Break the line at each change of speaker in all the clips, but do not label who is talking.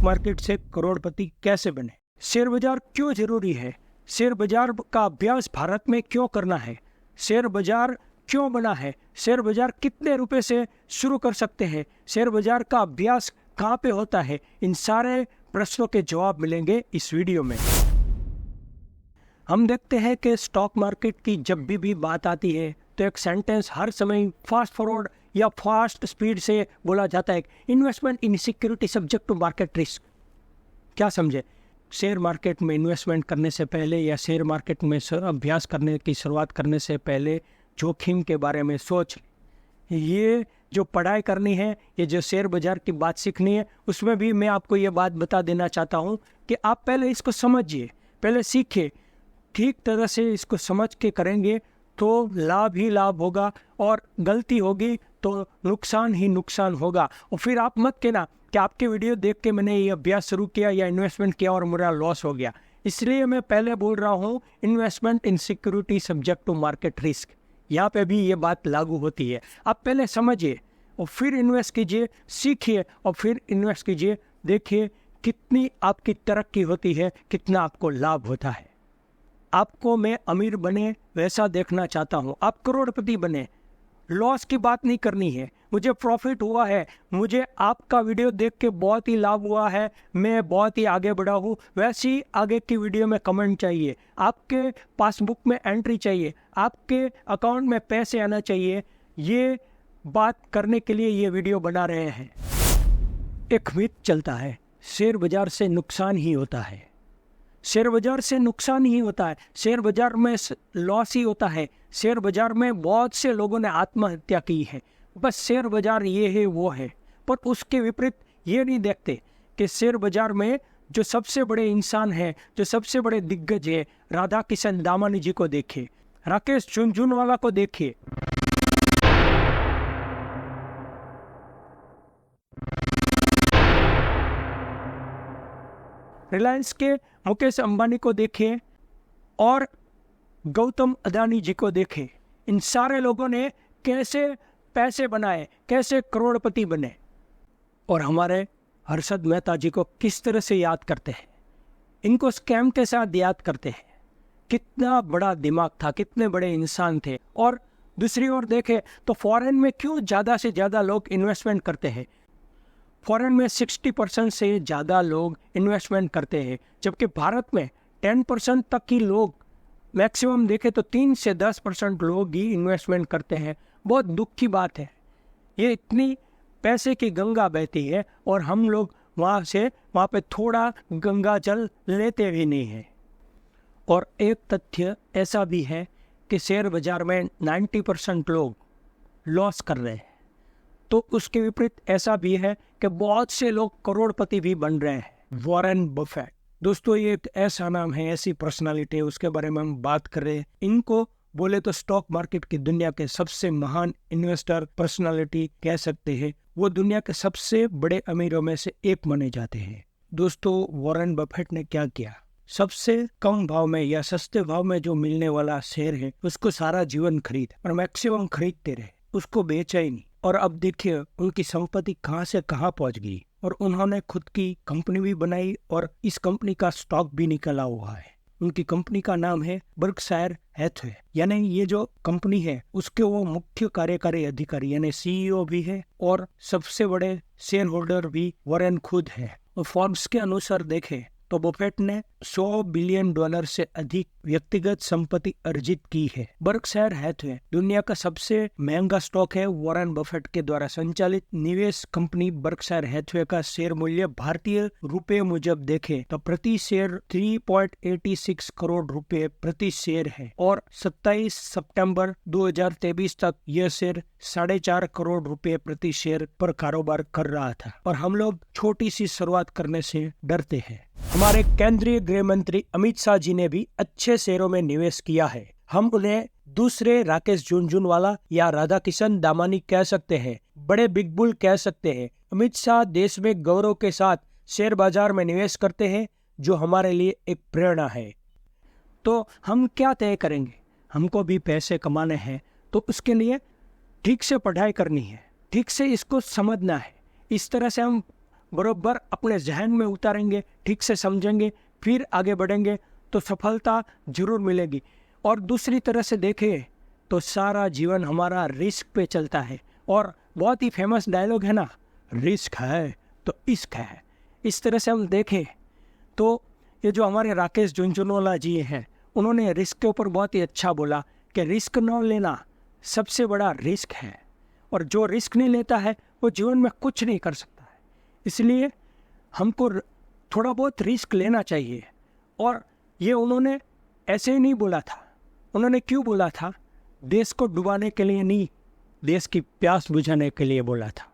Market से करोड़पति कैसे बने, शेयर बाजार क्यों जरूरी है, शेयर बाजार का अभ्यास भारत में क्यों करना है, शेयर बाजार क्यों बना है, शेयर बाजार कितने रुपए से शुरू कर सकते हैं, शेयर बाजार का अभ्यास कहाँ पे होता है, इन सारे प्रश्नों के जवाब मिलेंगे इस वीडियो में। हम देखते हैं कि स्टॉक मार्केट की जब भी बात आती है तो एक सेंटेंस हर समय फास्ट फॉरवर्ड या फास्ट स्पीड से बोला जाता है, investment in security subject to market risk. क्या समझे? शेयर मार्केट में इन्वेस्टमेंट करने से पहले या शेयर मार्केट में अभ्यास करने की शुरुआत करने से पहले जोखिम के बारे में सोच। ये जो पढ़ाई करनी है, ये जो शेयर बाजार की बात सीखनी है, उसमें भी मैं आपको ये बात बता देना चाहता हूँ कि आप पहले इसको समझिए, पहले सीखिए। ठीक तरह से इसको समझ के करेंगे तो लाभ ही लाभ होगा, और गलती होगी तो नुकसान ही नुकसान होगा। और फिर आप मत कहना कि आपके वीडियो देख के मैंने ये अभ्यास शुरू किया या इन्वेस्टमेंट किया और मेरा लॉस हो गया। इसलिए मैं पहले बोल रहा हूँ investment in security subject to market risk. यहाँ पे भी ये बात लागू होती है। आप पहले समझिए और फिर इन्वेस्ट कीजिए, सीखिए और फिर इन्वेस्ट कीजिए। देखिए कितनी आपकी तरक्की होती है, कितना आपको लाभ होता है। आपको मैं अमीर बने वैसा देखना चाहता हूँ, आप करोड़पति बने। लॉस की बात नहीं करनी है, मुझे प्रॉफिट हुआ है, मुझे आपका वीडियो देख के बहुत ही लाभ हुआ है, मैं बहुत ही आगे बढ़ा हूँ, वैसी आगे की वीडियो में कमेंट चाहिए, आपके पासबुक में एंट्री चाहिए, आपके अकाउंट में पैसे आना चाहिए। ये बात करने के लिए ये वीडियो बना रहे हैं। एक मिथ चलता है, शेयर बाजार से नुकसान ही होता है, शेयर बाजार से नुकसान ही होता है, शेयर बाजार में लॉस ही होता है, शेयर बाजार में बहुत से लोगों ने आत्महत्या की है, बस शेयर बाजार ये है वो है। पर उसके विपरीत ये नहीं देखते कि शेयर बाजार में जो सबसे बड़े इंसान हैं, जो सबसे बड़े दिग्गज है, राधा किशन दामानी जी को देखिए, राकेश झुनझुनवाला को देखिए, रिलायंस के मुकेश अंबानी को देखें और गौतम अदानी जी को देखें। इन सारे लोगों ने कैसे पैसे बनाए, कैसे करोड़पति बने। और हमारे हर्षद मेहता जी को किस तरह से याद करते हैं, इनको स्कैम के साथ याद करते हैं। कितना बड़ा दिमाग था, कितने बड़े इंसान थे। और दूसरी ओर देखें तो फॉरेन में क्यों ज़्यादा से ज़्यादा लोग इन्वेस्टमेंट करते हैं। फॉरेन में 60% से ज़्यादा लोग इन्वेस्टमेंट करते हैं, जबकि भारत में 10% तक ही लोग, मैक्सिमम देखें तो 3 से 10% लोग ही इन्वेस्टमेंट करते हैं। बहुत दुख की बात है। ये इतनी पैसे की गंगा बहती है और हम लोग वहाँ पे थोड़ा गंगा जल लेते भी नहीं हैं। और एक तथ्य ऐसा भी है कि शेयर बाजार में 90% लोग लॉस कर रहे हैं। तो उसके विपरीत ऐसा भी है कि बहुत से लोग करोड़पति भी बन रहे हैं। वॉरेन बफेट, दोस्तों ये एक ऐसा नाम है, ऐसी पर्सनालिटी है, उसके बारे में हम बात कर रहे हैं। इनको बोले तो स्टॉक मार्केट की दुनिया के सबसे महान इन्वेस्टर पर्सनालिटी कह सकते हैं। वो दुनिया के सबसे बड़े अमीरों में से एक माने जाते हैं। दोस्तों वॉरेन बफेट ने क्या किया, सबसे कम भाव में या सस्ते भाव में जो मिलने वाला शेयर है उसको सारा जीवन खरीद और मैक्सिमम खरीदते रहे, उसको बेचा ही नहीं। और अब देखिए उनकी संपत्ति कहाँ से कहाँ पहुँच गई। और उन्होंने खुद की कंपनी भी बनाई और इस कंपनी का स्टॉक भी निकला हुआ है। उनकी कंपनी का नाम है बर्कशायर हैथवे, यानी ये जो कंपनी है उसके वो मुख्य कार्यकारी अधिकारी यानी CEO भी है और सबसे बड़े शेयर होल्डर भी वॉरेन खुद है। और फोर्ब्स के अनुसार देखें तो बफेट ने $100 बिलियन से अधिक व्यक्तिगत संपत्ति अर्जित की है। बर्कशायर हैथवे दुनिया का सबसे महंगा स्टॉक है। वॉरेन बफेट के द्वारा संचालित निवेश कंपनी बर्कशायर हैथवे का शेयर मूल्य भारतीय रुपए मुजब देखें तो प्रति शेयर 3.86 करोड़ रुपए प्रति शेयर है और 27 सितंबर 2023 तक यह शेयर 4.5 करोड़ रुपए प्रति शेयर पर कारोबार कर रहा था। और हम लोग छोटी सी शुरुआत करने से डरते हैं। हमारे केंद्रीय गृह मंत्री अमित शाह जी ने भी अच्छे शेयरों में निवेश किया है। हम उन्हें दूसरे राकेश झुनझुनवाला या राधा किशन दामानी कह सकते हैं, बड़े बिग बुल कह सकते हैं। अमित शाह देश में गौरव के साथ शेयर बाजार में निवेश करते हैं, जो हमारे लिए एक प्रेरणा है। तो हम क्या तय करेंगे, हमको भी पैसे कमाने हैं तो उसके लिए ठीक से पढ़ाई करनी है, ठीक से इसको समझना है। इस तरह से हम बरोबर अपने जहन में उतारेंगे, ठीक से समझेंगे, फिर आगे बढ़ेंगे तो सफलता जरूर मिलेगी। और दूसरी तरह से देखें तो सारा जीवन हमारा रिस्क पे चलता है। और बहुत ही फेमस डायलॉग है ना, रिस्क है तो इश्क है। इस तरह से हम देखें तो ये जो हमारे राकेश झुनझुनवाला जी हैं, उन्होंने रिस्क के ऊपर बहुत ही अच्छा बोला कि रिस्क न लेना सबसे बड़ा रिस्क है, और जो रिस्क नहीं लेता है वो जीवन में कुछ नहीं कर सकता है। इसलिए हमको थोड़ा बहुत रिस्क लेना चाहिए। और ये उन्होंने ऐसे ही नहीं बोला था, उन्होंने क्यों बोला था? देश को डुबाने के लिए नहीं, देश की प्यास बुझाने के लिए बोला था।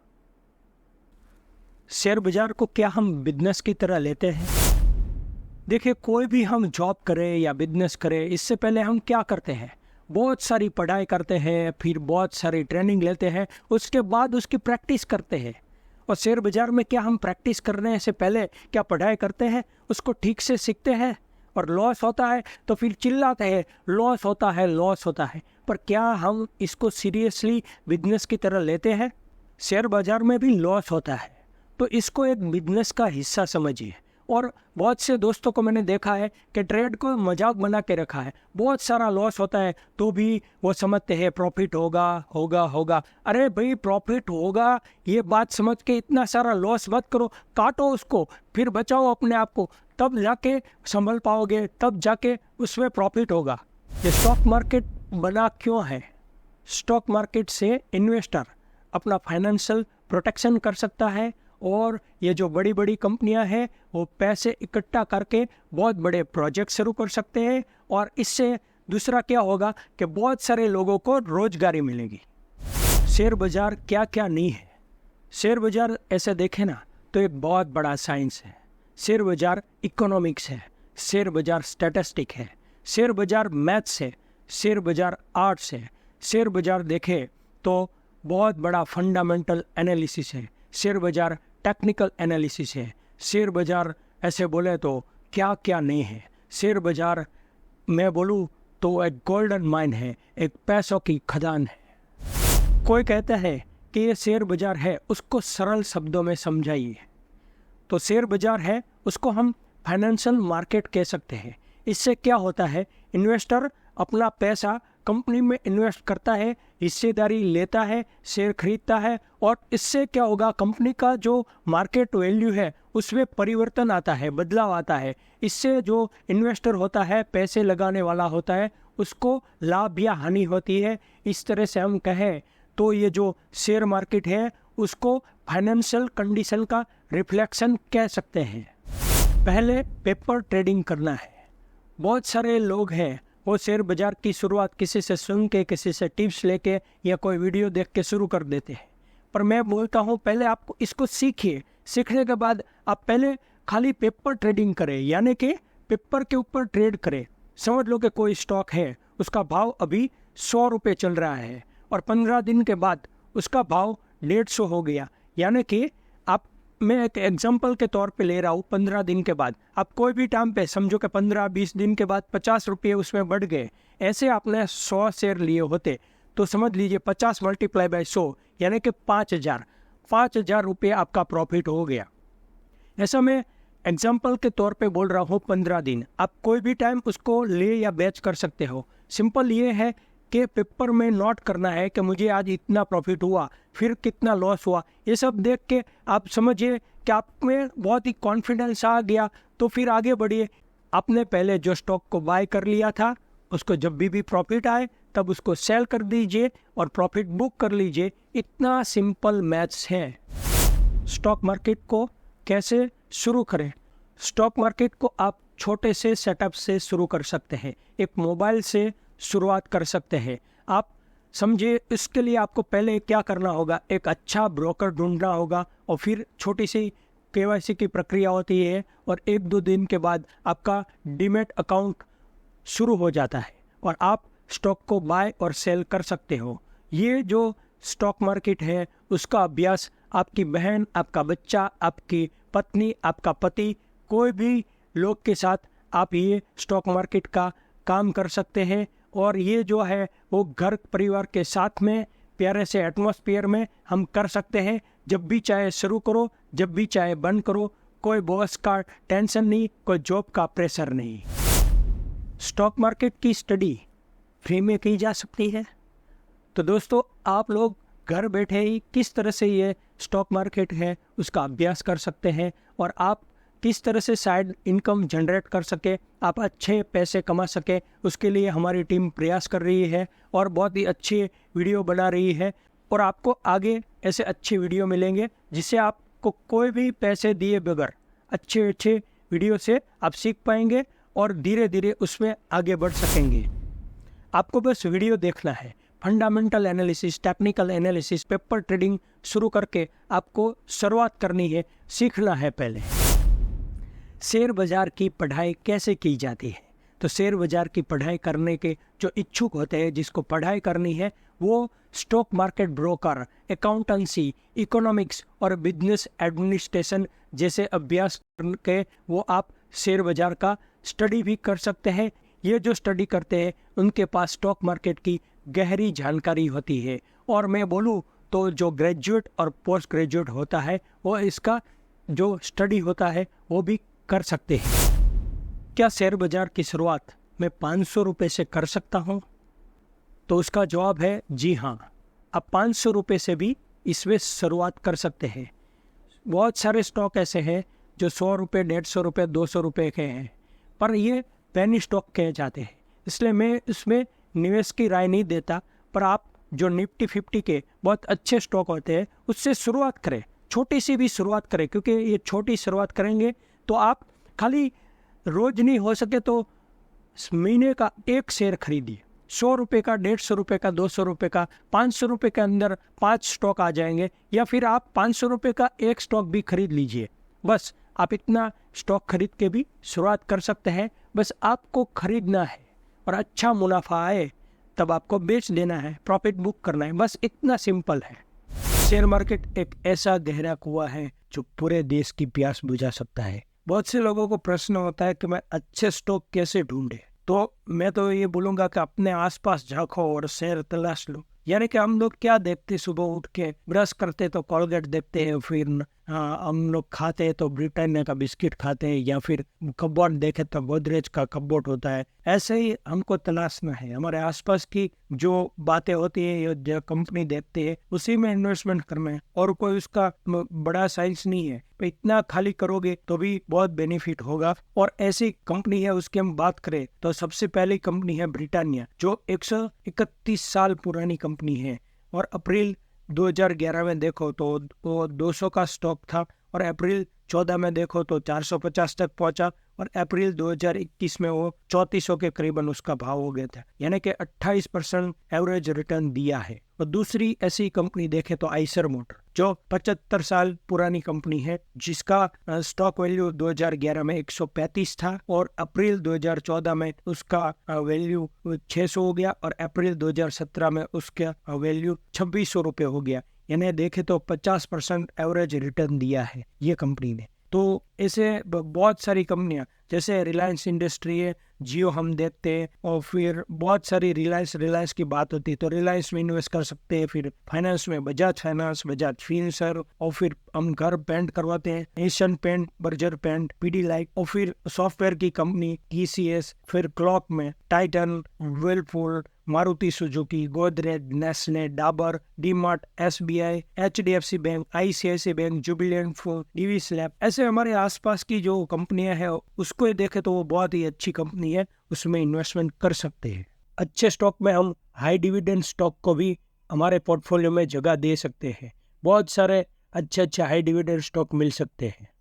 शेयर बाजार को क्या हम बिजनेस की तरह लेते हैं? देखिए, कोई भी हम जॉब करें या बिजनेस करें, इससे पहले हम क्या करते हैं? बहुत सारी पढ़ाई करते हैं, फिर बहुत सारी ट्रेनिंग लेते हैं, उसके बाद उसकी प्रैक्टिस करते हैं। और शेयर बाजार में क्या हम प्रैक्टिस करने से पहले क्या पढ़ाई करते हैं? उसको ठीक से सीखते हैं, और लॉस होता है तो फिर चिल्लाते हैं लॉस होता है, लॉस होता है। पर क्या हम इसको सीरियसली बिजनेस की तरह लेते हैं? शेयर बाजार में भी लॉस होता है, तो इसको एक बिजनेस का हिस्सा समझिए। और बहुत से दोस्तों को मैंने देखा है कि ट्रेड को मजाक बना के रखा है। बहुत सारा लॉस होता है तो भी वो समझते हैं प्रॉफिट होगा होगा होगा। अरे भाई, प्रॉफिट होगा ये बात समझ के इतना सारा लॉस मत करो, काटो उसको, फिर बचाओ अपने आप को, तब जाके संभल पाओगे, तब जाके उसमें प्रॉफिट होगा। ये स्टॉक मार्केट बना क्यों है? स्टॉक मार्केट से इन्वेस्टर अपना फाइनेंशियल प्रोटेक्शन कर सकता है, और ये जो बड़ी बड़ी कंपनियां हैं वो पैसे इकट्ठा करके बहुत बड़े प्रोजेक्ट शुरू कर सकते हैं। और इससे दूसरा क्या होगा कि बहुत सारे लोगों को रोजगारी मिलेगी। शेयर बाजार क्या क्या नहीं है? शेयर बाजार ऐसे देखें ना तो एक बहुत बड़ा साइंस है। शेयर बाजार इकोनॉमिक्स है, शेयर बाजार स्टैटिस्टिक है, शेयर बाजार मैथ्स है, शेयर बाजार आर्ट्स है। शेयर बाजार देखें तो बहुत बड़ा फंडामेंटल एनालिसिस है, शेयर बाजार टेक्निकल एनालिसिस है। शेयर बाजार ऐसे बोले तो क्या क्या नहीं है। शेयर बाजार मैं बोलूँ तो एक गोल्डन माइन है, एक पैसों की खदान है। कोई कहता है कि ये शेयर बाजार है, उसको सरल शब्दों में समझाइए। तो शेयर बाजार है, उसको हम फाइनेंशियल मार्केट कह सकते हैं। इससे क्या होता है? इन्वेस्टर अपना पैसा कंपनी में इन्वेस्ट करता है, हिस्सेदारी लेता है, शेयर खरीदता है, और इससे क्या होगा? कंपनी का जो मार्केट वैल्यू है उसमें परिवर्तन आता है, बदलाव आता है। इससे जो इन्वेस्टर होता है, पैसे लगाने वाला होता है, उसको लाभ या हानि होती है। इस तरह से हम कहें तो ये जो शेयर मार्केट है उसको फाइनेंशियल कंडीशन का रिफ्लेक्शन कह सकते हैं। पहले पेपर ट्रेडिंग करना है। बहुत सारे लोग हैं वो शेयर बाजार की शुरुआत किसी से सुन के, किसी से टिप्स लेके या कोई वीडियो देख के शुरू कर देते हैं। पर मैं बोलता हूँ पहले आपको इसको सीखिए। सीखने के बाद आप पहले खाली पेपर ट्रेडिंग करें, यानी कि पेपर के ऊपर ट्रेड करें। समझ लो कि कोई स्टॉक है, उसका भाव अभी 100 रुपये चल रहा है, और 15 दिन के बाद उसका भाव 150 हो गया। यानी कि आप, मैं एक एग्जाम्पल के तौर पे ले रहा हूँ, 15 दिन के बाद आप कोई भी टाइम पे समझो कि 15-20 दिन के बाद 50 रुपये उसमें बढ़ गए। ऐसे आपने 100 शेयर लिए होते तो समझ लीजिए 50 मल्टीप्लाई बाय 100 यानी कि 5,000 रुपये आपका प्रॉफिट हो गया। ऐसा मैं एग्जाम्पल के तौर पे बोल रहा हूँ। 15 दिन आप कोई भी टाइम उसको ले या बेच कर सकते हो। सिंपल ये है कि पेपर में नोट करना है कि मुझे आज इतना प्रॉफिट हुआ, फिर कितना लॉस हुआ। ये सब देख के आप समझिए कि आप में बहुत ही कॉन्फिडेंस आ गया, तो फिर आगे बढ़िए। आपने पहले जो स्टॉक को बाय कर लिया था उसको जब भी प्रॉफिट आए तब उसको सेल कर दीजिए और प्रॉफिट बुक कर लीजिए। इतना सिंपल मैथ्स है। स्टॉक मार्केट को कैसे शुरू करें? स्टॉक मार्केट को आप छोटे से सेटअप से शुरू कर सकते हैं। एक मोबाइल से शुरुआत कर सकते हैं। आप समझिए, इसके लिए आपको पहले क्या करना होगा? एक अच्छा ब्रोकर ढूंढना होगा, और फिर छोटी सी KYC की प्रक्रिया होती है, और 1-2 दिन के बाद आपका डीमैट अकाउंट शुरू हो जाता है और आप स्टॉक को बाय और सेल कर सकते हो। ये जो स्टॉक मार्केट है उसका अभ्यास आपकी बहन, आपका बच्चा, आपकी पत्नी, आपका पति, कोई भी लोग के साथ आप ये स्टॉक मार्केट का काम कर सकते हैं। और ये जो है वो घर परिवार के साथ में प्यारे से एटमॉस्फेयर में हम कर सकते हैं। जब भी चाहे शुरू करो, जब भी चाहे बंद करो, कोई बॉस का टेंशन नहीं, कोई जॉब का प्रेशर नहीं। स्टॉक मार्केट की स्टडी फ्री में की जा सकती है। तो दोस्तों, आप लोग घर बैठे ही किस तरह से ये स्टॉक मार्केट है उसका अभ्यास कर सकते हैं और आप किस तरह से साइड इनकम जनरेट कर सके, आप अच्छे पैसे कमा सके, उसके लिए हमारी टीम प्रयास कर रही है और बहुत ही अच्छी वीडियो बना रही है। और आपको आगे ऐसे अच्छे वीडियो मिलेंगे जिससे आपको कोई भी पैसे दिए बगैर अच्छे अच्छे वीडियो से आप सीख पाएंगे और धीरे धीरे उसमें आगे बढ़ सकेंगे। आपको बस वीडियो देखना है। Fundamental analysis, technical analysis, paper trading शुरू करके आपको शुरुआत करनी है, सीखना है पहले। शेयर बाज़ार की पढ़ाई कैसे की जाती है? तो शेयर बाज़ार की पढ़ाई करने के जो इच्छुक होते हैं, जिसको पढ़ाई करनी है, वो stock market broker, accountancy, economics और बिजनेस एडमिनिस्ट्रेशन जैसे अभ्यास करके वो आप शेयर बाज़ार का स्टडी भी कर सकते हैं। ये जो स्टडी करते हैं उनके पास स्टॉक मार्केट की गहरी जानकारी होती है। और मैं बोलूँ तो जो ग्रेजुएट और पोस्ट ग्रेजुएट होता है वो इसका जो स्टडी होता है वो भी कर सकते हैं। क्या शेयर बाज़ार की शुरुआत मैं 500 रुपये से कर सकता हूँ? तो उसका जवाब है जी हाँ, आप 500 रुपये से भी इसमें शुरुआत कर सकते हैं। बहुत सारे स्टॉक ऐसे हैं जो 100 रुपये, 150 रुपये, 200 रुपये के हैं, पर ये पेनी स्टॉक कहे जाते हैं, इसलिए मैं इसमें निवेश की राय नहीं देता। पर आप जो निफ्टी 50 के बहुत अच्छे स्टॉक होते हैं उससे शुरुआत करें, छोटी सी भी शुरुआत करें, क्योंकि ये छोटी शुरुआत करेंगे तो आप खाली रोज नहीं, हो सके तो महीने का एक शेयर खरीदिए। 100 रुपये का, 150 रुपये का, 200 रुपये का, 500 रुपये के अंदर 5 स्टॉक आ जाएंगे। या फिर आप 500 रुपये का एक स्टॉक भी खरीद लीजिए। बस आप इतना स्टॉक खरीद के भी शुरुआत कर सकते हैं। बस आपको खरीदना है और अच्छा मुनाफा आए तब आपको बेच देना है, प्रॉफिट बुक करना है, बस इतना सिंपल है। शेयर मार्केट एक ऐसा गहरा कुआं है जो पूरे देश की प्यास बुझा सकता है। बहुत से लोगों को प्रश्न होता है कि मैं अच्छे स्टॉक कैसे ढूंढे? तो मैं तो ये बोलूँगा कि अपने आसपास झांको और शेयर तलाश लो। यानी कि हम लोग क्या देखते, सुबह उठ के ब्रश करते तो कोलगेट देखते हैं, फिर हम लोग खाते हैं तो ब्रिटानिया का बिस्किट खाते हैं, या फिर कपबोर्ड देखे तो गोदरेज का कपबोर्ड होता है। ऐसे ही हमको तलाशना है। हमारे आसपास की जो बातें होती है, जो कंपनी देखते हैं, उसी में इन्वेस्टमेंट करना है और कोई उसका बड़ा साइंस नहीं है। इतना खाली करोगे तो भी बहुत बेनिफिट होगा। और ऐसी कंपनी है, उसकी हम बात करें तो सबसे पहली कंपनी है ब्रिटानिया, जो 131 साल पुरानी कंपनी है। और अप्रैल 2011 में देखो तो वो 200 का स्टॉक था और अप्रैल 14 में देखो तो 450 तक पहुंचा और अप्रैल 2021 में वो 3400 के करीबन उसका भाव हो गया था। यानी कि 28% एवरेज रिटर्न दिया है। और दूसरी ऐसी कंपनी देखे तो आइसर मोटर, जो 75 साल पुरानी कंपनी है, जिसका स्टॉक वैल्यू 2011 में 135 था और अप्रैल 2014 में उसका वैल्यू 600 हो गया और अप्रैल 2017 में उसका वैल्यू 2600 रुपये हो गया। यानी देखे तो 50% एवरेज रिटर्न दिया है ये कंपनी ने। तो ऐसे बहुत सारी कंपनियां, जैसे रिलायंस इंडस्ट्री है, जियो हम देखते हैं, और फिर बहुत सारी रिलायंस की बात होती है तो रिलायंस में इन्वेस्ट कर सकते हैं। फिर फाइनेंस में बजाज फाइनेंस, बजाज फिनसर्व, और फिर हम घर पेंट करवाते हैं, Asian paint, Berger paint, Pidilite, और फिर सॉफ्टवेयर की कंपनी TCS, फिर क्लॉक में Titan, Whirlpool, Maruti Suzuki, Godrej, Nestle, Dabur, DMart, SBI, HDFC bank, ICICI bank, Jubilant food, Divi's lab. ऐसे हमारे आसपास की जो कंपनियां हैं उसको देखे तो वो बहुत ही अच्छी कंपनी है, उसमें इन्वेस्टमेंट कर सकते हैं। अच्छे स्टॉक में हम हाई डिविडेंड स्टॉक को भी हमारे पोर्टफोलियो में जगह दे सकते हैं। बहुत सारे अच्छे हाई डिविडेंड स्टॉक मिल सकते हैं।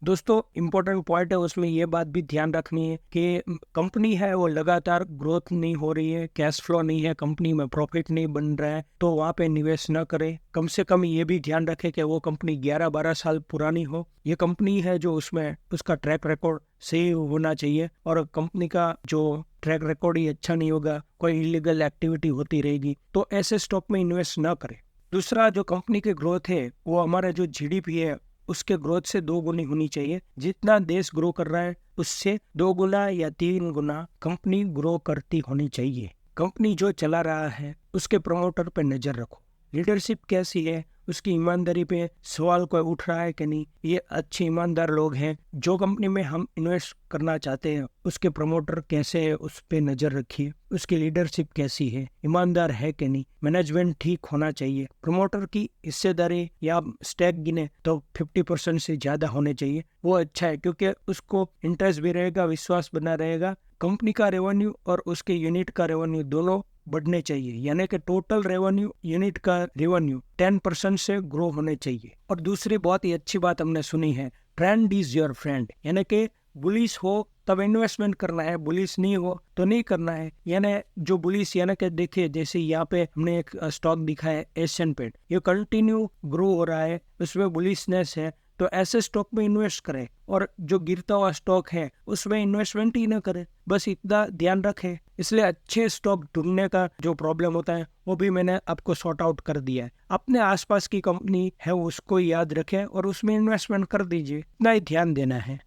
दोस्तों, इम्पोर्टेंट पॉइंट है, उसमें ये बात भी ध्यान रखनी है कि कंपनी है वो लगातार ग्रोथ नहीं हो रही है, कैश फ्लो नहीं है, कंपनी में प्रॉफिट नहीं बन रहा है, तो वहाँ पे निवेश न करें। कम से कम ये भी ध्यान रखें कि वो कंपनी 11-12 साल पुरानी हो। ये कंपनी है जो उसमें उसका ट्रैक रिकॉर्ड सही होना चाहिए, और कंपनी का जो ट्रैक रिकॉर्ड ही अच्छा नहीं होगा, कोई इलीगल एक्टिविटी होती रहेगी, तो ऐसे स्टॉक में इन्वेस्ट न करें। दूसरा, जो कंपनी की ग्रोथ है वो हमारा जो GDP है उसके ग्रोथ से 2 गुनी होनी चाहिए। जितना देश ग्रो कर रहा है उससे 2 गुना या 3 गुना कंपनी ग्रो करती होनी चाहिए। कंपनी जो चला रहा है उसके प्रमोटर पे नज़र रखो, लीडरशिप कैसी है, उसकी ईमानदारी पे सवाल कोई उठ रहा है कि नहीं, ये अच्छे ईमानदार लोग हैं, जो कंपनी में हम इन्वेस्ट करना चाहते हैं उसके प्रमोटर कैसे है उस पे नज़र रखिए, उसकी लीडरशिप कैसी है, ईमानदार है कि नहीं, मैनेजमेंट ठीक होना चाहिए, प्रमोटर की हिस्सेदारी या स्टैक गिने तो 50% से ज़्यादा होने चाहिए, वो अच्छा है क्योंकि उसको इंटरेस्ट भी रहेगा, विश्वास बना रहेगा, कंपनी का रेवेन्यू और उसके यूनिट का रेवेन्यू दोनों बढ़ने चाहिए, यानी कि टोटल रेवेन्यू यूनिट का रेवेन्यू 10% से ग्रो होने चाहिए। और दूसरी बहुत ही अच्छी बात हमने सुनी है, ट्रेंड इज योर फ्रेंड, यानी कि बुलिश हो तब इन्वेस्टमेंट करना है, बुलिश नहीं हो तो नहीं करना है। यानी जो बुलिश, यानी कि देखिए जैसे यहाँ पे हमने एक स्टॉक दिखा है एशियन पेंट, ये कंटिन्यू ग्रो हो रहा है, उसमें बुलिशनेस है, तो ऐसे स्टॉक में इन्वेस्ट करें, और जो गिरता हुआ स्टॉक है उसमें इन्वेस्टमेंट ही ना करें, बस इतना ध्यान रखें। इसलिए अच्छे स्टॉक ढूंढने का जो प्रॉब्लम होता है वो भी मैंने आपको सॉर्ट आउट कर दिया है। अपने आसपास की कंपनी है उसको याद रखें और उसमें इन्वेस्टमेंट कर दीजिए, इतना ही ध्यान देना है।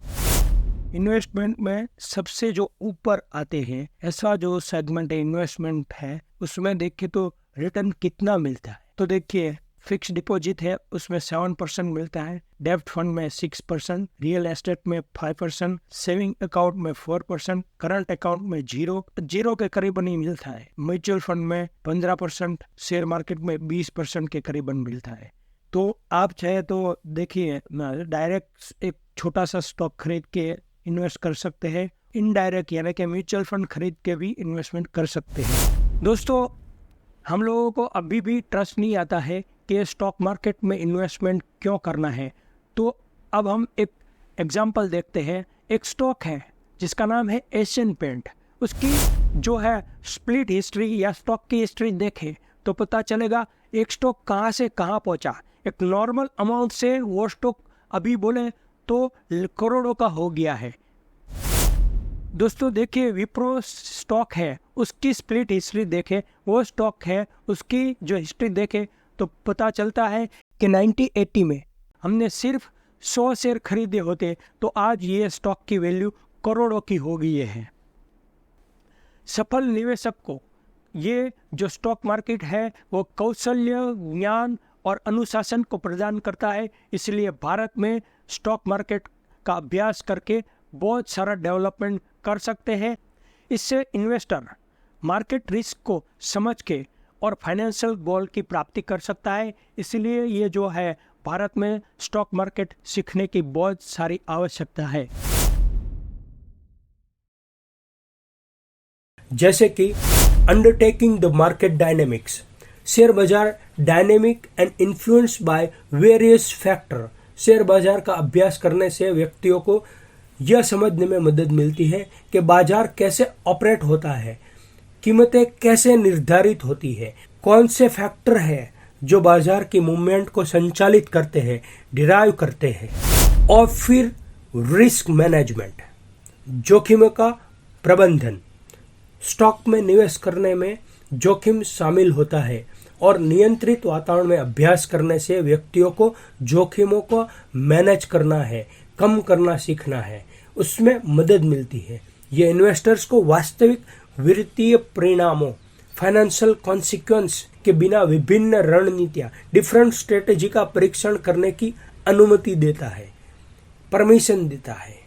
इन्वेस्टमेंट में सबसे जो ऊपर आते हैं ऐसा जो सेगमेंट है इन्वेस्टमेंट है, उसमें देखिए तो रिटर्न कितना मिलता है, तो देखिए फिक्स डिपॉजिट है उसमें 7% मिलता है, डेब्ट फंड में 6%, रियल एस्टेट में 5%, सेविंग अकाउंट में 4%, करंट अकाउंट में 0 के करीबन ही मिलता है, म्यूचुअल फंड में 15%, शेयर मार्केट में 20% के करीबन मिलता है। तो आप चाहे तो देखिए डायरेक्ट एक छोटा सा स्टॉक खरीद के इन्वेस्ट कर सकते हैं, इनडायरेक्ट यानी कि म्यूचुअल फंड खरीद के भी इन्वेस्टमेंट कर सकते हैं। दोस्तों, हम लोगों को अभी भी ट्रस्ट नहीं आता है कि स्टॉक मार्केट में इन्वेस्टमेंट क्यों करना है। तो अब हम एक एग्जांपल देखते हैं। एक स्टॉक है जिसका नाम है एशियन पेंट, उसकी जो है स्प्लिट हिस्ट्री या स्टॉक की हिस्ट्री देखें तो पता चलेगा एक स्टॉक कहाँ से कहाँ पहुँचा। एक नॉर्मल अमाउंट से वो स्टॉक अभी बोले तो करोड़ों का हो गया है। दोस्तों देखिए, विप्रो स्टॉक है उसकी स्प्लिट हिस्ट्री देखे, वो स्टॉक है उसकी जो हिस्ट्री देखे तो पता चलता है कि 1980 में हमने सिर्फ 100 शेयर खरीदे होते तो आज ये स्टॉक की वैल्यू करोड़ों की हो गई है। सफल निवेशक को ये जो स्टॉक मार्केट है वो कौशल्य, ज्ञान और अनुशासन को प्रदान करता है। इसलिए भारत में स्टॉक मार्केट का अभ्यास करके बहुत सारा डेवलपमेंट कर सकते हैं। इससे इन्वेस्टर मार्केट रिस्क को समझ के और फाइनेंशियल गोल की प्राप्ति कर सकता है। इसलिए ये जो है भारत में स्टॉक मार्केट सीखने की बहुत सारी आवश्यकता है।
जैसे कि undertaking the market dynamics, share बाजार dynamic and influenced by various factor. Share बाजार का अभ्यास करने से व्यक्तियों को यह समझने में मदद मिलती है कि बाजार कैसे ऑपरेट होता है, कीमतें कैसे निर्धारित होती है, कौन से फैक्टर है जो बाजार की मूवमेंट को संचालित करते हैं, डिराइव करते हैं। और फिर रिस्क मैनेजमेंट, जोखिमों का प्रबंधन। स्टॉक में निवेश करने में जोखिम शामिल होता है और नियंत्रित वातावरण में अभ्यास करने से व्यक्तियों को जोखिमों को मैनेज करना है, कम करना सीखना है, उसमें मदद मिलती है। ये इन्वेस्टर्स को वास्तविक वित्तीय परिणामों, फाइनेंशियल कॉन्सिक्वेंस के बिना विभिन्न रणनीतियां, डिफरेंट स्ट्रेटेजी का परीक्षण करने की अनुमति देता है, परमिशन देता है।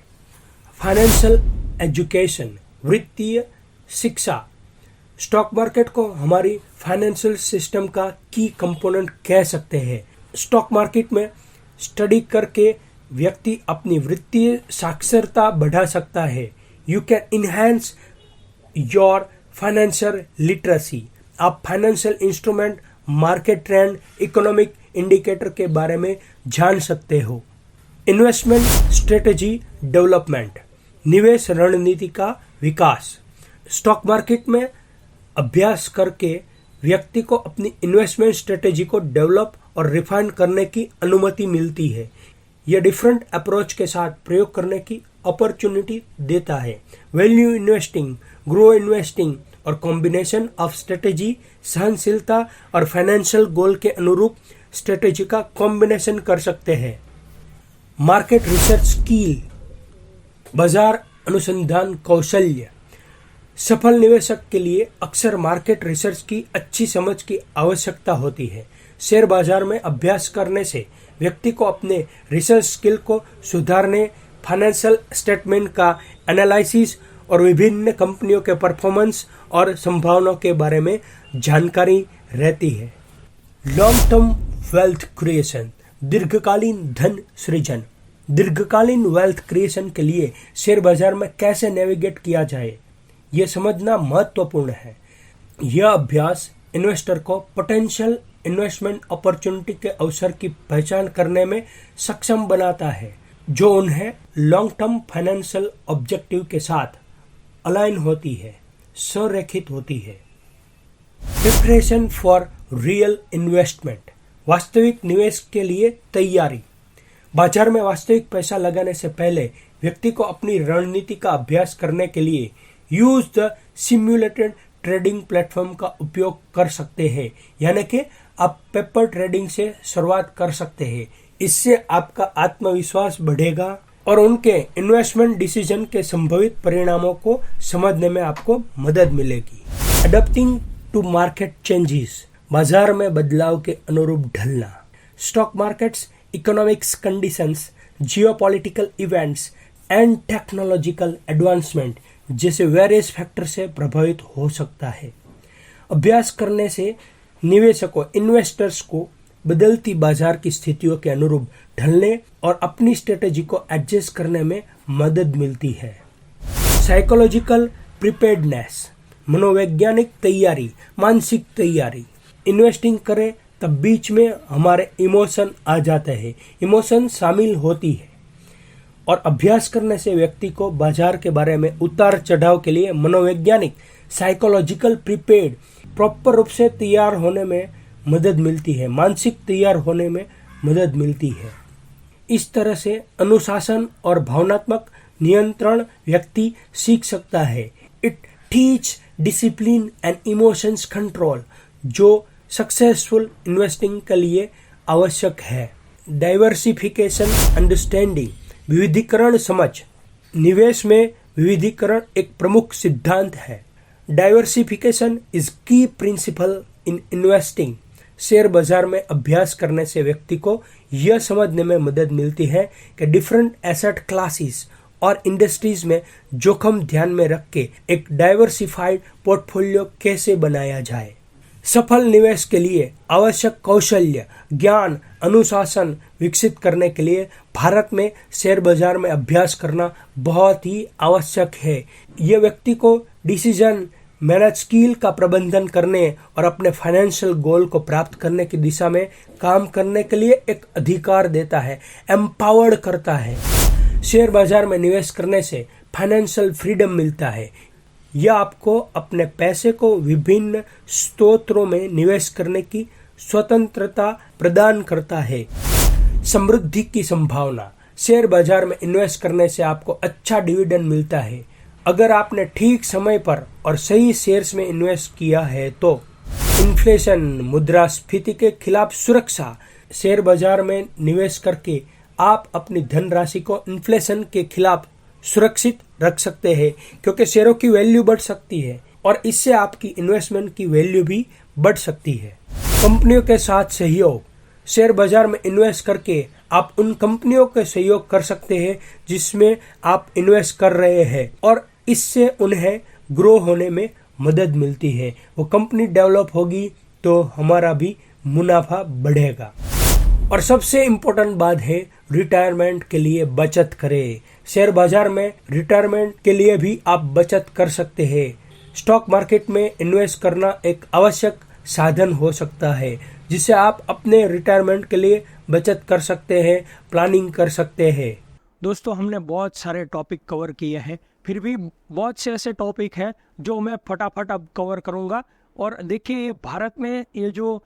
फाइनेंशियल एजुकेशन, वित्तीय शिक्षा। स्टॉक मार्केट को हमारी फाइनेंशियल सिस्टम का की कंपोनेंट कह सकते हैं। स्टॉक मार्केट में स्टडी करके व्यक्ति अपनी वित्तीय साक्षरता बढ़ा सकता है। You can enhance your financial literacy. आप financial instrument, market trend, economic indicator के बारे में जान सकते हो। इन्वेस्टमेंट स्ट्रेटेजी डेवलपमेंट, निवेश रणनीति का विकास। स्टॉक मार्केट में अभ्यास करके व्यक्ति को अपनी इन्वेस्टमेंट स्ट्रेटेजी को डेवलप और रिफाइन करने की अनुमति मिलती है। यह डिफरेंट अप्रोच के साथ प्रयोग करने की अपॉर्चुनिटी देता है। वैल्यू इन्वेस्टिंग, ग्रो इन्वेस्टिंग और कॉम्बिनेशन ऑफ स्ट्रेटेजी, सहनशीलता और फाइनेंशियल गोल के अनुरूप स्ट्रेटेजी का कॉम्बिनेशन कर सकते हैं। मार्केट रिसर्च स्किल, बाजार अनुसंधान कौशल्य। सफल निवेशक के लिए अक्सर मार्केट रिसर्च की अच्छी समझ की आवश्यकता होती है। शेयर बाजार में अभ्यास करने से व्यक्ति को अपने रिसर्च स्किल को सुधारने, फाइनेंशियल स्टेटमेंट का एनालिसिस और विभिन्न कंपनियों के परफॉर्मेंस और संभावनाओं के बारे में जानकारी रहती है। लॉन्ग टर्म वेल्थ क्रिएशन, दीर्घकालीन धन सृजन। दीर्घकालीन वेल्थ क्रिएशन के लिए शेयर बाजार में कैसे नेविगेट किया जाए, यह समझना महत्वपूर्ण है। यह अभ्यास इन्वेस्टर को पोटेंशियल इन्वेस्टमेंट अपॉर्चुनिटी के अवसर की पहचान करने में सक्षम बनाता है, जो उन्हें लॉन्ग टर्म फाइनेंशियल ऑब्जेक्टिव के साथ अलाइन होती है, संरेखित होती है। प्रिपरेशन फॉर रियल इन्वेस्टमेंट, वास्तविक निवेश के लिए तैयारी। बाजार में वास्तविक पैसा लगाने से पहले व्यक्ति को अपनी रणनीति का अभ्यास करने के लिए use the simulated trading platform का उपयोग कर सकते हैं, यानी कि आप पेपर ट्रेडिंग से शुरुआत कर सकते हैं। इससे आपका आत्मविश्वास बढ़ेगा और उनके इन्वेस्टमेंट डिसीजन के संभावित परिणामों को समझने में आपको मदद मिलेगी। अडॉप्टिंग टू मार्केट चेंजेस, बाजार में बदलाव के अनुरूप ढलना। Stock markets economics conditions, geopolitical events and technological advancement जैसे वेरियस फैक्टर से प्रभावित हो सकता है। अभ्यास करने से निवेशकों इन्वेस्टर्स को बदलती बाजार की स्थितियों के अनुरूप ढलने और अपनी स्ट्रेटेजी को एडजस्ट करने में मदद मिलती है। साइकोलॉजिकल प्रिपेयर्डनेस, मनोवैज्ञानिक तैयारी, मानसिक तैयारी। इन्वेस्टिंग करें तब बीच में हमारे इमोशन आ जाते हैं, इमोशन शामिल होती है, और अभ्यास करने से व्यक्ति को बाजार के बारे में उतार चढ़ाव के लिए मनोवैज्ञानिक साइकोलॉजिकल प्रिपेयर्ड प्रॉपर रूप से तैयार होने में मदद मिलती है, मानसिक तैयार होने में मदद मिलती है। इस तरह से अनुशासन और भावनात्मक नियंत्रण व्यक्ति सीख सकता है। It teach discipline and emotions control, जो सक्सेसफुल इन्वेस्टिंग के लिए आवश्यक है। डाइवर्सिफिकेशन अंडरस्टैंडिंग, विविधीकरण समझ। निवेश में विविधीकरण एक प्रमुख सिद्धांत है। डाइवर्सिफिकेशन इज की प्रिंसिपल इन इन्वेस्टिंग। शेयर बाजार में अभ्यास करने से व्यक्ति को यह समझने में मदद मिलती है कि डिफरेंट एसेट क्लासेस और इंडस्ट्रीज में जोखिम ध्यान में रख के एक डाइवर्सिफाइड पोर्टफोलियो कैसे बनाया जाए। सफल निवेश के लिए आवश्यक कौशल्य, ज्ञान, अनुशासन विकसित करने के लिए भारत में शेयर बाजार में अभ्यास करना बहुत ही आवश्यक है। यह व्यक्ति को डिसीजन मैनेज स्किल का प्रबंधन करने और अपने फाइनेंशियल गोल को प्राप्त करने की दिशा में काम करने के लिए एक अधिकार देता है, एम्पावर्ड करता है। शेयर बाजार में निवेश करने से फाइनेंशियल फ्रीडम मिलता है। यह आपको अपने पैसे को विभिन्न स्रोतों में निवेश करने की स्वतंत्रता प्रदान करता है। समृद्धि की संभावना, शेयर बाजार में इन्वेस्ट करने से आपको अच्छा डिविडेंड मिलता है। अगर आपने ठीक समय पर और सही शेयर्स में इन्वेस्ट किया है तो इन्फ्लेशन, मुद्रास्फीति के खिलाफ सुरक्षा। शेयर बाजार में निवेश करके आप अपनी धनराशि को इन्फ्लेशन के खिलाफ सुरक्षित रख सकते हैं, क्योंकि शेयरों की वैल्यू बढ़ सकती है और इससे आपकी इन्वेस्टमेंट की वैल्यू भी बढ़ सकती है। कंपनियों के साथ सहयोग, शेयर बाजार में इन्वेस्ट करके आप उन कंपनियों के सहयोग कर सकते हैं जिसमें आप इन्वेस्ट कर रहे हैं, और इससे उन्हें ग्रो होने में मदद मिलती है। वो कंपनी डेवलप होगी तो हमारा भी मुनाफा बढ़ेगा। और सबसे इम्पोर्टेंट बात है, रिटायरमेंट के लिए बचत करें। शेयर बाजार में रिटायरमेंट के लिए भी आप बचत कर सकते हैं। स्टॉक मार्केट में इन्वेस्ट करना एक आवश्यक साधन हो सकता है जिससे आप अपने रिटायरमेंट के लिए बचत कर सकते हैं, प्लानिंग कर सकते हैं।
दोस्तों, हमने बहुत सारे टॉपिक कवर किए हैं, फिर भी बहुत से ऐसे टॉपिक हैं जो मैं फटाफट अब कवर करूंगा। और देखिए, भारत में ये जो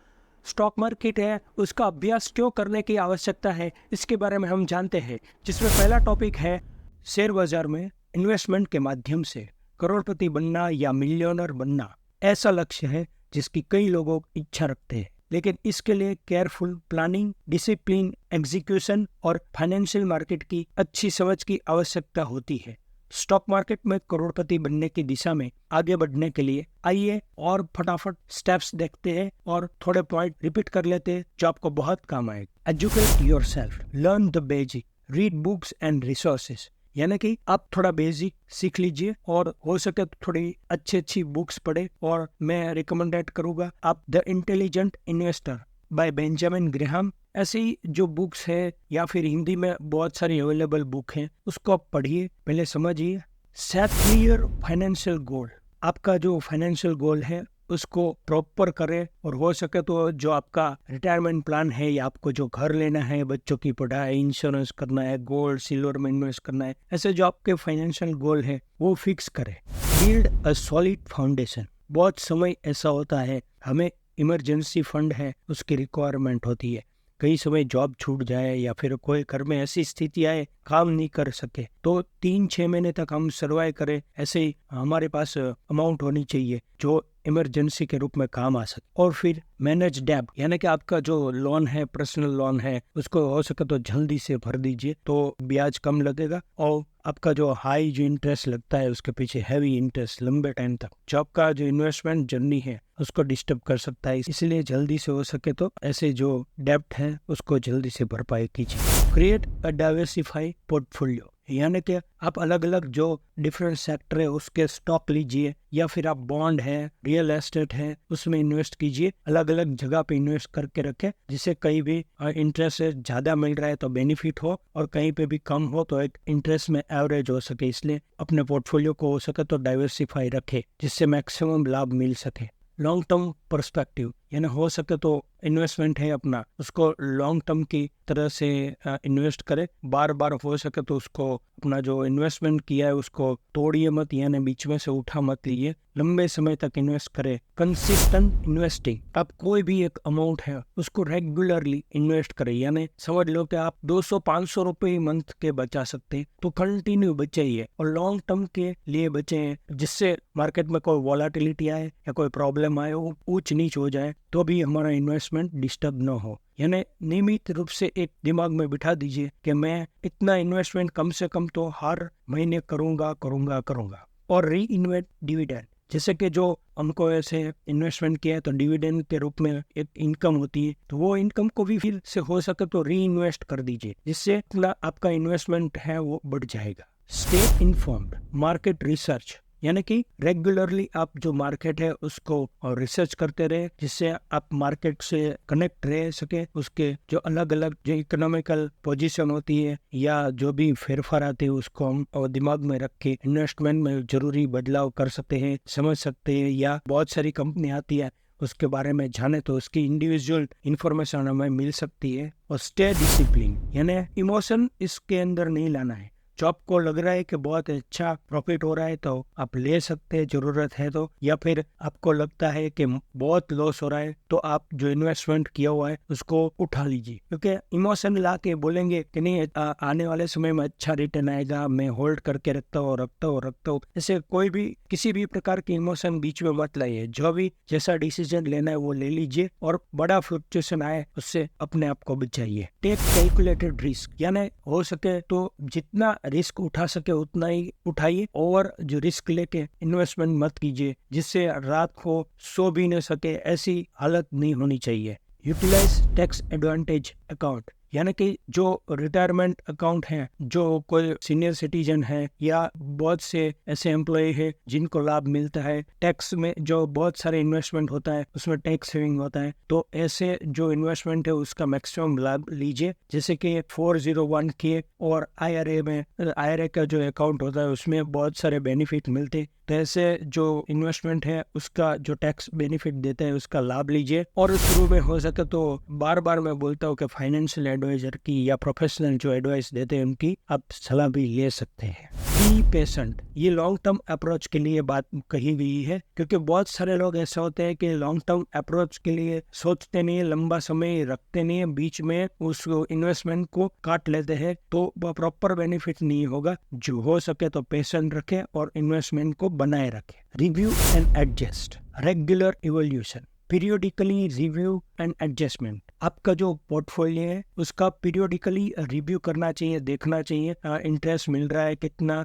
स्टॉक मार्केट है उसका अभ्यास क्यों करने की आवश्यकता है, इसके बारे में हम जानते हैं। जिसमें पहला टॉपिक है, शेयर बाजार में इन्वेस्टमेंट के माध्यम से करोड़पति बनना या मिलियनर बनना ऐसा लक्ष्य है जिसकी कई लोग इच्छा रखते हैं, लेकिन इसके लिए केयरफुल प्लानिंग, डिसिप्लिन, एग्जीक्यूशन और फाइनेंशियल मार्केट की अच्छी समझ की आवश्यकता होती है। स्टॉक मार्केट में करोड़पति बनने की दिशा में आगे बढ़ने के लिए आइए और फटाफट स्टेप्स देखते हैं और थोड़े पॉइंट रिपीट कर लेते हैं जो आपको बहुत काम आएगा। Educate yourself, learn the basic, read books and resources. यानी कि आप थोड़ा बेसिक सीख लीजिए और हो सके तो थोड़ी अच्छी बुक्स पढ़े। और मैं रिकमेंडेड करूंगा आप the intelligent investor by Benjamin Graham, ऐसी जो बुक्स है या फिर हिंदी में बहुत सारी अवेलेबल बुक हैं, उसको आप पढ़िए, पहले समझिए। सेट क्लियर फाइनेंशियल गोल, आपका जो फाइनेंशियल गोल है उसको प्रॉपर करें। और हो सके तो जो आपका रिटायरमेंट प्लान है या आपको जो घर लेना है, बच्चों की पढ़ाई, इंश्योरेंस करना है, गोल्ड सिल्वर में इन्वेस्ट करना है, ऐसे जो आपके फाइनेंशियल गोल है वो फिक्स करें। बिल्ड अ सॉलिड फाउंडेशन, बहुत समय ऐसा होता है हमें इमरजेंसी फंड है उसकी रिक्वायरमेंट होती है, कई समय जॉब छूट जाए या फिर कोई घर में ऐसी स्थिति आए काम नहीं कर सके, तो 3-6 महीने तक हम सर्वाइव करें, ऐसे ही हमारे पास अमाउंट होनी चाहिए जो इमरजेंसी के रूप में काम आ सके। और फिर मैनेज डेब्ट, यानी कि आपका जो लोन है, पर्सनल लोन है, उसको हो सके तो जल्दी से भर दीजिए, तो ब्याज कम लगेगा और आपका जो हाई जो इंटरेस्ट लगता है उसके पीछे हैवी इंटरेस्ट लंबे टाइम तक जो आपका जो इन्वेस्टमेंट जर्नी है उसको डिस्टर्ब कर सकता है। इसलिए जल्दी से हो सके तो ऐसे जो डेब्ट है उसको जल्दी से भरपाई कीजिए। क्रिएट अ डाइवर्सिफाई पोर्टफोलियो, यानी कि आप अलग अलग जो डिफरेंट सेक्टर है उसके स्टॉक लीजिए या फिर आप बॉन्ड है, रियल एस्टेट है, उसमें इन्वेस्ट कीजिए। अलग अलग जगह पे इन्वेस्ट करके रखें, जिससे कहीं भी इंटरेस्ट ज्यादा मिल रहा है तो बेनिफिट हो और कहीं पे भी कम हो तो एक इंटरेस्ट में एवरेज हो सके। इसलिए अपने पोर्टफोलियो को हो सके तो डाइवर्सिफाई रखें जिससे मैक्सिमम लाभ मिल सके। लॉन्ग टर्म पर्सपेक्टिव, यानी हो सके तो इन्वेस्टमेंट है अपना उसको लॉन्ग टर्म की तरह से इन्वेस्ट करें। बार बार हो सके तो उसको अपना जो इन्वेस्टमेंट किया है उसको तोड़िए मत, यानी बीच में से उठा मत लीजिए, लंबे समय तक इन्वेस्ट करें। कंसिस्टेंट इन्वेस्टिंग, आप कोई भी एक अमाउंट है उसको रेगुलरली इन्वेस्ट करें, यानी समझ लो कि आप 200-500 रुपए मंथ के बचा सकते हैं तो कंटिन्यू बचाइए और लॉन्ग टर्म के लिए बचे, जिससे मार्केट में कोई वॉलेटिलिटी आए या कोई प्रॉब्लम आए, वो ऊंच नीच हो जाए तो भी हमारा इन्वेस्टमेंट डिस्टर्ब न हो। यानी नियमित रूप से एक दिमाग में बिठा दीजिए कि मैं इतना इन्वेस्टमेंट कम से कम तो हर महीने करूंगा। और री इन्वेस्ट डिविडेंड, जैसे कि जो हमको ऐसे इन्वेस्टमेंट किया है तो डिविडेंड के रूप में एक इनकम होती है, तो वो इनकम को भी फिर से हो सके तो री इन्वेस्ट कर दीजिए, जिससे आपका इन्वेस्टमेंट है वो बढ़ जाएगा। स्टे इन्फॉर्म्ड, मार्केट रिसर्च, यानी कि रेगुलरली आप जो मार्केट है उसको और रिसर्च करते रहे, जिससे आप मार्केट से कनेक्ट रह सके। उसके जो अलग अलग जो इकोनॉमिकल पोजीशन होती है या जो भी फेरफार आते हैं उसको हम और दिमाग में रख के इन्वेस्टमेंट में जरूरी बदलाव कर सकते हैं, समझ सकते हैं। या बहुत सारी कंपनी आती है उसके बारे में जाने तो उसकी इंडिविजुअल इंफॉर्मेशन हमें मिल सकती है। और स्टे डिसिप्लिन, यानी इमोशन इसके अंदर नहीं लाना है। जो आपको लग रहा है कि बहुत अच्छा प्रॉफिट हो रहा है तो आप ले सकते हैं जरूरत है तो, या फिर आपको लगता है कि बहुत लॉस हो रहा है तो आप जो इन्वेस्टमेंट किया हुआ है उसको उठा लीजिए, क्योंकि इमोशन ला के बोलेंगे कि नहीं आने वाले समय में अच्छा रिटर्न आएगा, मैं होल्ड करके रखता हूँ। ऐसे कोई भी किसी भी प्रकार के इमोशन बीच में मत लाइए। जो भी जैसा डिसीजन लेना है वो ले लीजिए और बड़ा फ्लक्चुएशन आए उससे अपने आप को बचाइए। टेक कैलकुलेटेड रिस्क, यानी हो सके तो जितना रिस्क उठा सके उतना ही उठाइए। और जो रिस्क लेके इन्वेस्टमेंट मत कीजिए जिससे रात को सो भी न सके, ऐसी हालत नहीं होनी चाहिए। यूटिलाइज टैक्स एडवांटेज अकाउंट, यानी कि जो रिटायरमेंट अकाउंट है, जो कोई सीनियर सिटीजन है या बहुत से ऐसे एम्प्लॉय है जिनको लाभ मिलता है टैक्स में, जो बहुत सारे इन्वेस्टमेंट होता है उसमें टैक्स सेविंग होता है, तो ऐसे जो इन्वेस्टमेंट है उसका मैक्सिमम लाभ लीजिए। जैसे कि 401 के और IRA का जो अकाउंट होता है उसमें बहुत सारे बेनिफिट मिलते हैं, तो ऐसे जो इन्वेस्टमेंट है उसका जो टैक्स बेनिफिट देता है उसका लाभ लीजिए। और शुरू में हो सके तो बार बार मैं बोलता हूँ कि फाइनेंशियल एडवाइजर की या प्रोफेशनल जो एडवाइस देते हैं उनकी आप सलाह भी ले सकते हैं। बी पेशेंट, ये लॉन्ग टर्म अप्रोच के लिए बात कही गई है, क्योंकि बहुत सारे लोग ऐसे होते हैं कि लॉन्ग टर्म अप्रोच के लिए सोचते नहीं है, लंबा समय रखते नहीं है, बीच में उस इन्वेस्टमेंट को काट लेते हैं तो प्रॉपर बेनिफिट नहीं होगा। जो हो सके तो पेशेंट रखें और इन्वेस्टमेंट को बनाए रखें। Review and adjust, regular evolution, periodically review and adjustment. आपका जो पोर्टफोलियो है उसका पीरियोडिकली रिव्यू करना चाहिए, देखना चाहिए इंटरेस्ट मिल रहा है, कितना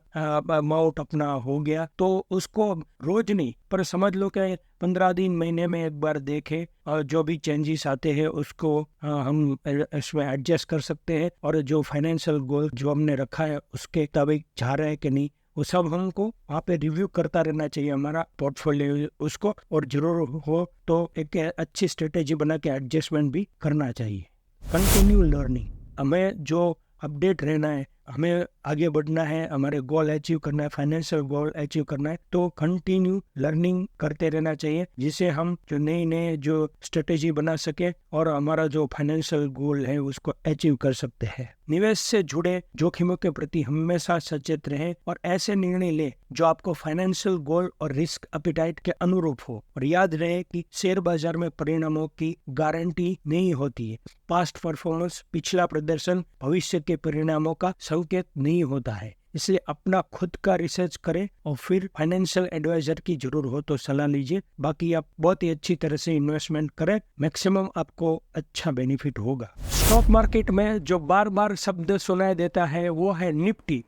अमाउंट अपना हो गया, तो उसको रोज नहीं पर समझ लो कि 15 दिन महीने में एक बार देखें और जो भी चेंजेस आते हैं उसको हम इसमें एडजस्ट कर सकते हैं, और जो फाइनेंशियल गोल जो हमने रखा है उसके तभी जा रहा है कि नहीं, वो सब हमको वहाँ पे रिव्यू करता रहना चाहिए हमारा पोर्टफोलियो उसको, और जरूर हो तो एक अच्छी स्ट्रेटेजी बना के एडजस्टमेंट भी करना चाहिए। कंटिन्यू लर्निंग, हमें जो अपडेट रहना है, हमें आगे बढ़ना है, हमारे गोल अचीव करना है, फाइनेंशियल गोल अचीव करना है, तो कंटिन्यू लर्निंग करते रहना चाहिए, जिससे हम जो नए जो स्ट्रेटेजी बना सके और हमारा जो फाइनेंशियल गोल है उसको अचीव कर सकते हैं। निवेश से जुड़े जोखिमों के प्रति हमेशा सचेत रहें और ऐसे निर्णय लें जो आपको फाइनेंशियल गोल और रिस्क एपेटाइट के अनुरूप हो, और याद रहे कि शेयर बाजार में परिणामों की गारंटी नहीं होती है। पास्ट परफॉर्मेंस, पिछला प्रदर्शन भविष्य के परिणामों का संकेत नहीं होता है, इसलिए अपना खुद का रिसर्च करें और फिर फाइनेंशियल एडवाइजर की जरूर हो तो सलाह लीजिए। बाकी आप बहुत ही अच्छी तरह से इन्वेस्टमेंट करें, मैक्सिमम आपको अच्छा बेनिफिट होगा। स्टॉक मार्केट में जो बार बार शब्द सुनाई देता है वो है निफ्टी।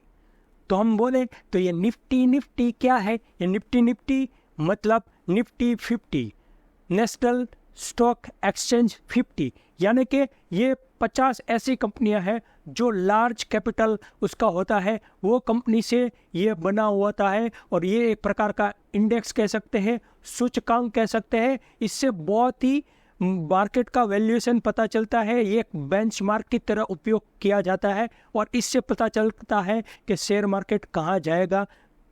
तो हम बोले तो ये निफ्टी क्या है? ये निफ्टी मतलब निफ्टी 50, नेशनल स्टॉक एक्सचेंज 50, यानी कि ये 50 ऐसी कंपनियां हैं जो लार्ज कैपिटल उसका होता है, वो कंपनी से ये बना होता है, और ये एक प्रकार का इंडेक्स कह सकते हैं, सूचकांक कह सकते हैं। इससे बहुत ही मार्केट का वैल्यूएशन पता चलता है, ये एक बेंचमार्क की तरह उपयोग किया जाता है, और इससे पता चलता है कि शेयर मार्केट कहाँ जाएगा,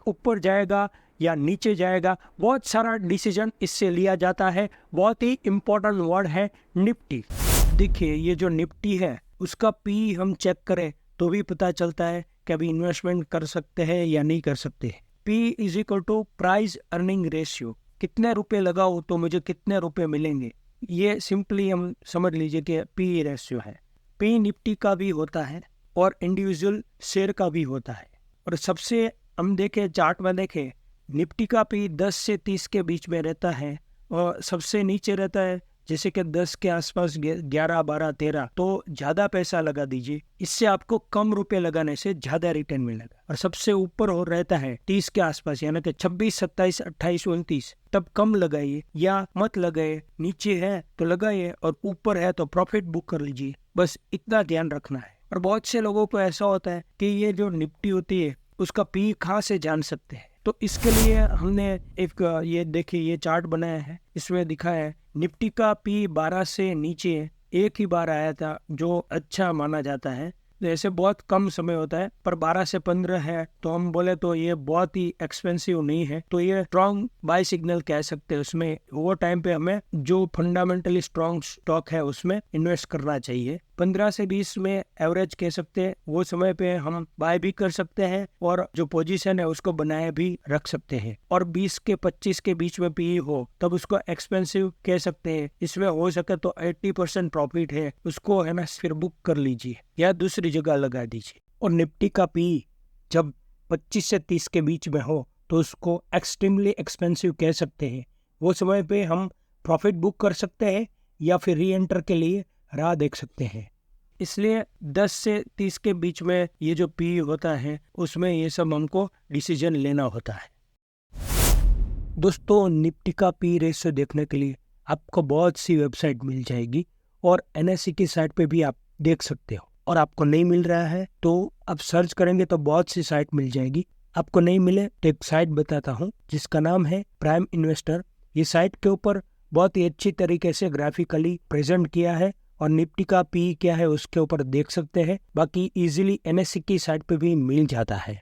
ऊपर जाएगा या नीचे जाएगा। बहुत सारा डिसीजन इससे लिया जाता है। बहुत ही इम्पोर्टेंट वर्ड है निफ्टी। देखिए ये जो निफ्टी है उसका पी हम चेक करें तो भी पता चलता है कि अभी इन्वेस्टमेंट कर सकते हैं या नहीं कर सकते। P is equal to price earning ratio, कितने रुपए लगाओ तो मुझे कितने रुपए मिलेंगे, ये सिंपली हम समझ लीजिए कि पी रेशियो है। पी निफ्टी का भी होता है और इंडिविजुअल शेयर का भी होता है, और सबसे हम देखें चार्ट में देखें निफ्टी का पी 10 से 30 के बीच में रहता है, और सबसे नीचे रहता है जैसे कि 10 के आसपास 11, 12, 13, तो ज़्यादा पैसा लगा दीजिए, इससे आपको कम रुपए लगाने से ज़्यादा रिटर्न मिलेगा। और सबसे ऊपर हो रहता है 30 के आसपास, यानी कि 26, 27, 28, 29, तब कम लगाइए या मत लगाइए। नीचे है तो लगाइए और ऊपर है तो प्रॉफिट बुक कर लीजिए, बस इतना ध्यान रखना है। और बहुत से लोगों को ऐसा होता है कि ये जो निफ्टी होती है उसका पी कहाँ से जान सकते हैं, तो इसके लिए हमने एक ये देखिए ये चार्ट बनाया है, इसमें दिखा है निफ्टी का पी 12 से नीचे एक ही बार आया था जो अच्छा माना जाता है। ऐसे बहुत कम समय होता है, पर 12 से 15 है तो हम बोले तो ये बहुत ही एक्सपेंसिव नहीं है, तो ये स्ट्रॉन्ग बाय सिग्नल कह सकते हैं। उसमें वो टाइम पे हमें जो फंडामेंटली स्ट्रॉन्ग स्टॉक है उसमें इन्वेस्ट करना चाहिए। 15 से 20 में एवरेज कह सकते हैं, वो समय पे हम बाय भी कर सकते हैं और जो पोजीशन है उसको बनाए भी रख सकते हैं। और 20 के 25 के बीच में पी हो तब उसको एक्सपेंसिव कह सकते हैं। इसमें हो सके तो 80% प्रॉफिट है, उसको है ना फिर बुक कर लीजिए या दूसरी जगह लगा दीजिए। और निफ्टी का पी जब 25 से 30 के बीच में हो तो उसको एक्सट्रीमली एक्सपेंसिव कह सकते हैं। वो समय पे हम प्रॉफिट बुक कर सकते हैं या फिर री एंटर के लिए राह देख सकते हैं। इसलिए 10 से 30 के बीच में ये जो पी होता है उसमें ये सब हमको डिसीजन लेना होता है। दोस्तों निफ्टी का पी रेशियो देखने के लिए आपको बहुत सी वेबसाइट मिल जाएगी और एनएससी की साइट पे भी आप देख सकते हो। और आपको नहीं मिल रहा है तो आप सर्च करेंगे तो बहुत सी साइट मिल जाएगी। आपको नहीं मिले तो एक साइट बताता हूँ जिसका नाम है प्राइम इन्वेस्टर। ये साइट के ऊपर बहुत ही अच्छी तरीके से ग्राफिकली प्रेजेंट किया है और निफ्टी का पी क्या है उसके ऊपर देख सकते हैं। बाकी इजीली एनएससी की साइट पे भी मिल जाता है।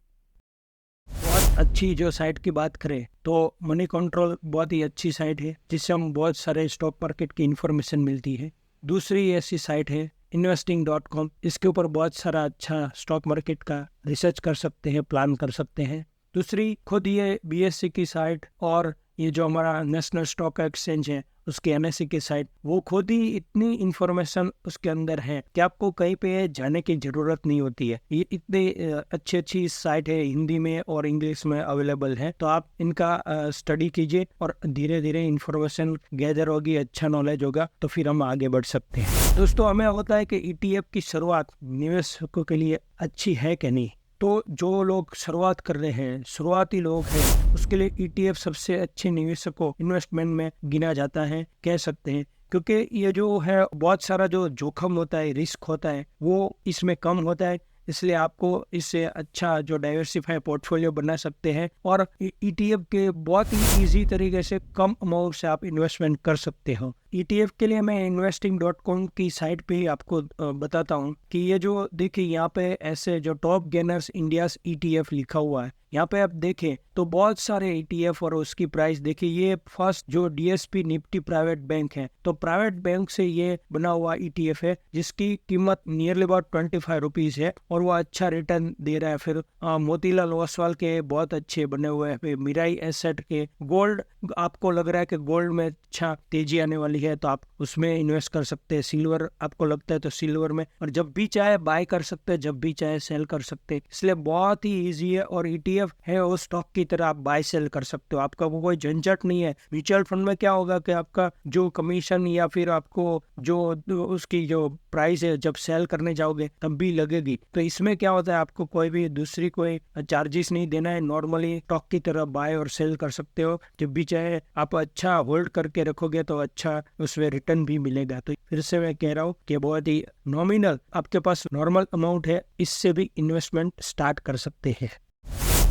बहुत अच्छी जो साइट की बात करें तो मनी कंट्रोल बहुत ही अच्छी साइट है जिससे हम बहुत सारे स्टॉक मार्केट की इन्फॉर्मेशन मिलती है। दूसरी ऐसी साइट है investing.com, इसके ऊपर बहुत सारा अच्छा स्टॉक मार्केट का रिसर्च कर सकते हैं, प्लान कर सकते हैं। दूसरी खुद ये बीएससी की साइट और ये जो हमारा नेशनल स्टॉक एक्सचेंज है उसके NSE की साइट, वो खुद ही इतनी इंफॉर्मेशन उसके अंदर है कि आपको कहीं पे जाने की ज़रूरत नहीं होती है। ये इतनी अच्छी साइट है, हिंदी में और इंग्लिश में अवेलेबल है। तो आप इनका स्टडी कीजिए और धीरे धीरे इंफॉर्मेशन गैदर होगी, अच्छा नॉलेज होगा, तो फिर हम आगे बढ़ सकते हैं। दोस्तों, हमें होता है कि ETF की शुरुआत निवेशकों के लिए अच्छी है कि नहीं। तो जो लोग शुरुआत कर रहे हैं, शुरुआती लोग हैं, उसके लिए ETF सबसे अच्छे निवेशकों इन्वेस्टमेंट में गिना जाता है, कह सकते हैं। क्योंकि ये जो है बहुत सारा जो जोखम होता है, रिस्क होता है, वो इसमें कम होता है। इसलिए आपको इससे अच्छा जो डाइवर्सिफाई पोर्टफोलियो बना सकते हैं और ETF के बहुत ही ईजी तरीके से कम अमाउंट से आप इन्वेस्टमेंट कर सकते हो। ETF के लिए मैं investing.com की साइट पे ही आपको बताता हूँ कि ये जो देखिए यहाँ पे ऐसे जो टॉप गेनर्स इंडियाज ETF लिखा हुआ है, यहाँ पे आप देखें तो बहुत सारे ETF और उसकी प्राइस देखिए। ये फर्स्ट जो DSP निफ्टी प्राइवेट बैंक है, तो प्राइवेट बैंक से ये बना हुआ ETF है जिसकी कीमत नियरली अबाउट 25 रुपीज है और वो अच्छा रिटर्न दे रहा है। फिर मोतीलाल ओसवाल के बहुत अच्छे बने हुए हैं। फिर मिराई एसेट के गोल्ड, आपको लग रहा है कि गोल्ड में अच्छा तेजी आने वाली है तो आप उसमें इन्वेस्ट कर सकते हैं। सिल्वर आपको लगता है तो सिल्वर में, और जब भी चाहे बाय कर सकते हैं, जब भी चाहे सेल कर सकते हैं। इसलिए बहुत ही इजी है और ETF है वो स्टॉक की तरह आप बाय सेल कर सकते हो, आपका वो कोई झंझट नहीं है। म्यूचुअल फंड में क्या होगा कि आपका जो कमीशन या फिर आपको जो उसकी जो प्राइस है जब सेल करने जाओगे तब भी लगेगी। तो इसमें क्या होता है, आपको कोई भी दूसरी कोई चार्जेस नहीं देना है। नॉर्मली स्टॉक की तरह बाय और सेल कर सकते हो, जब भी चाहे आप अच्छा होल्ड करके रखोगे तो अच्छा उसमें रिटर्न भी मिलेगा। तो फिर से मैं कह रहा हूँ कि बहुत ही नॉमिनल आपके पास नॉर्मल अमाउंट है, इससे भी इन्वेस्टमेंट स्टार्ट कर सकते हैं।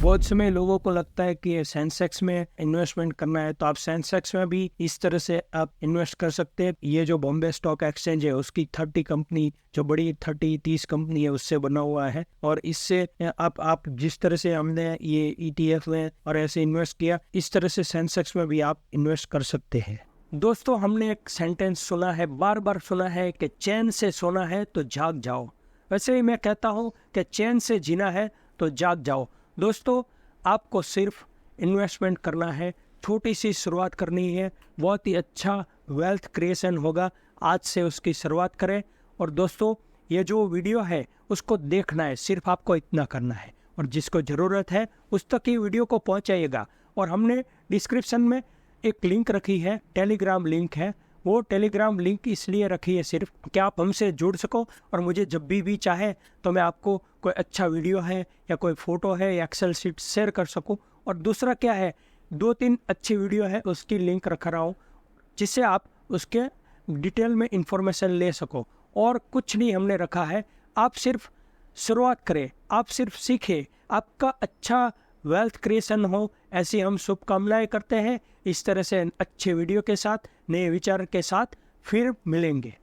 बहुत समय लोगों को लगता है कि सेंसेक्स में इन्वेस्टमेंट करना है, तो आप सेंसेक्स में भी इस तरह से आप इन्वेस्ट कर सकते हैं। ये जो बॉम्बे स्टॉक एक्सचेंज है उसकी 30 कंपनी, जो बड़ी 30 कंपनी है, उससे बना हुआ है। और इससे आप जिस तरह से हमने ये ETF में और ऐसे इन्वेस्ट किया, इस तरह से सेंसेक्स में भी आप इन्वेस्ट कर सकते हैं। दोस्तों, हमने एक सेंटेंस सुना है, बार बार सुना है कि चैन से सोना है तो जाग जाओ। वैसे ही मैं कहता हूँ कि चैन से जीना है तो जाग जाओ। दोस्तों, आपको सिर्फ इन्वेस्टमेंट करना है, छोटी सी शुरुआत करनी है, बहुत ही अच्छा वेल्थ क्रिएशन होगा। आज से उसकी शुरुआत करें। और दोस्तों, ये जो वीडियो है उसको देखना है, सिर्फ आपको इतना करना है, और जिसको ज़रूरत है उस तक ही वीडियो को पहुंचाइएगा। और हमने डिस्क्रिप्शन में एक लिंक रखी है, टेलीग्राम लिंक है। वो टेलीग्राम लिंक इसलिए रखी है सिर्फ कि आप हमसे जुड़ सको और मुझे जब भी चाहे तो मैं आपको कोई अच्छा वीडियो है या कोई फ़ोटो है या एक्सेल शीट शेयर कर सकूं। और दूसरा क्या है, 2-3 अच्छी वीडियो है उसकी लिंक रख रहा हूं, जिससे आप उसके डिटेल में इंफॉर्मेशन ले सको। और कुछ नहीं हमने रखा है, आप सिर्फ शुरुआत करें, आप सिर्फ सीखें, आपका अच्छा वेल्थ क्रिएशन हो, ऐसी हम शुभकामनाएं करते हैं। इस तरह से अच्छे वीडियो के साथ, नए विचार के साथ फिर मिलेंगे।